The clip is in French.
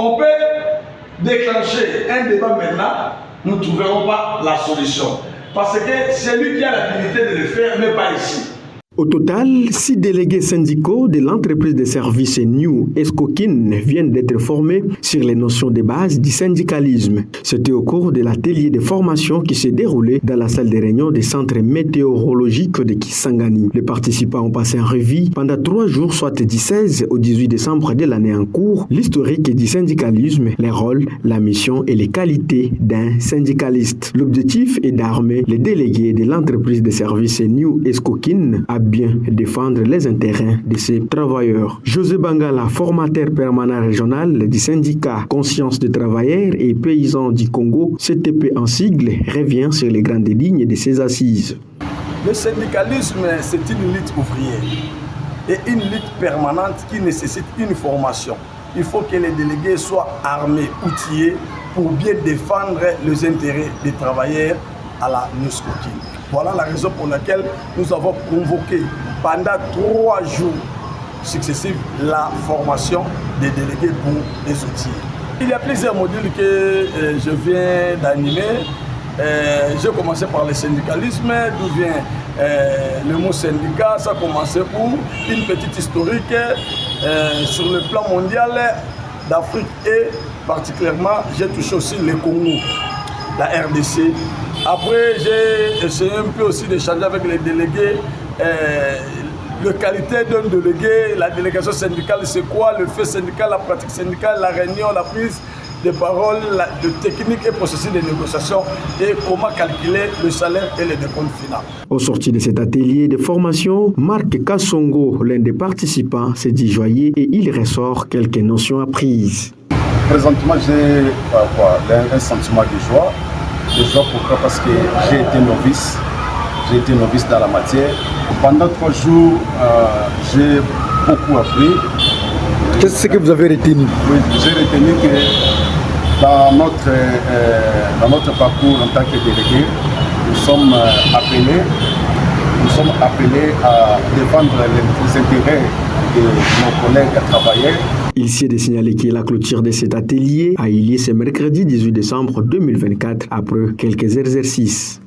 On peut déclencher un débat maintenant, nous ne trouverons pas la solution. Parce que celui qui a l'habilité de le faire n'est pas ici. Au total, 6 délégués syndicaux de l'entreprise de services New Escoquin viennent d'être formés sur les notions de base du syndicalisme. C'était au cours de l'atelier de formation qui s'est déroulé dans la salle de réunion du centre météorologique de Kisangani. Les participants ont passé en revue pendant 3 jours, soit du 16 au 18 décembre de l'année en cours, l'historique du syndicalisme, les rôles, la mission et les qualités d'un syndicaliste. L'objectif est d'armer les délégués de l'entreprise de services New Escoquin à bien défendre les intérêts de ces travailleurs. José Bangala, formateur permanent régional du syndicat Conscience des travailleurs et paysans du Congo, CTP en sigle, revient sur les grandes lignes de ces assises. Le syndicalisme, c'est une lutte ouvrière et une lutte permanente qui nécessite une formation. Il faut que les délégués soient armés, outillés pour bien défendre les intérêts des travailleurs à la NUSCOKIN. Voilà la raison pour laquelle nous avons convoqué pendant 3 jours successifs la formation des délégués pour les outils. Il y a plusieurs modules que je viens d'animer. J'ai commencé par le syndicalisme, d'où vient le mot syndicat. Ça a commencé pour une petite historique sur le plan mondial d'Afrique et particulièrement j'ai touché aussi le Congo, la RDC. Après, j'ai essayé un peu aussi d'échanger avec les délégués. La qualité d'un délégué, la délégation syndicale, c'est quoi? Le fait syndical, la pratique syndicale, la réunion, la prise de parole, de technique et processus de négociation et comment calculer le salaire et le décompte final. Au sorti de cet atelier de formation, Marc Kassongo, l'un des participants, s'est dit joyeux et il ressort quelques notions apprises. Présentement, j'ai un sentiment de joie. Pourquoi? Parce que j'ai été novice dans la matière. Pendant 3 jours, j'ai beaucoup appris. Qu'est-ce que vous avez retenu? Oui, j'ai retenu que dans notre parcours en tant que délégué, nous sommes appelés à défendre les intérêts de nos collègues travailleurs. Il s'est de signaler que la clôture de cet atelier a eu lieu ce mercredi 18 décembre 2024 après quelques exercices.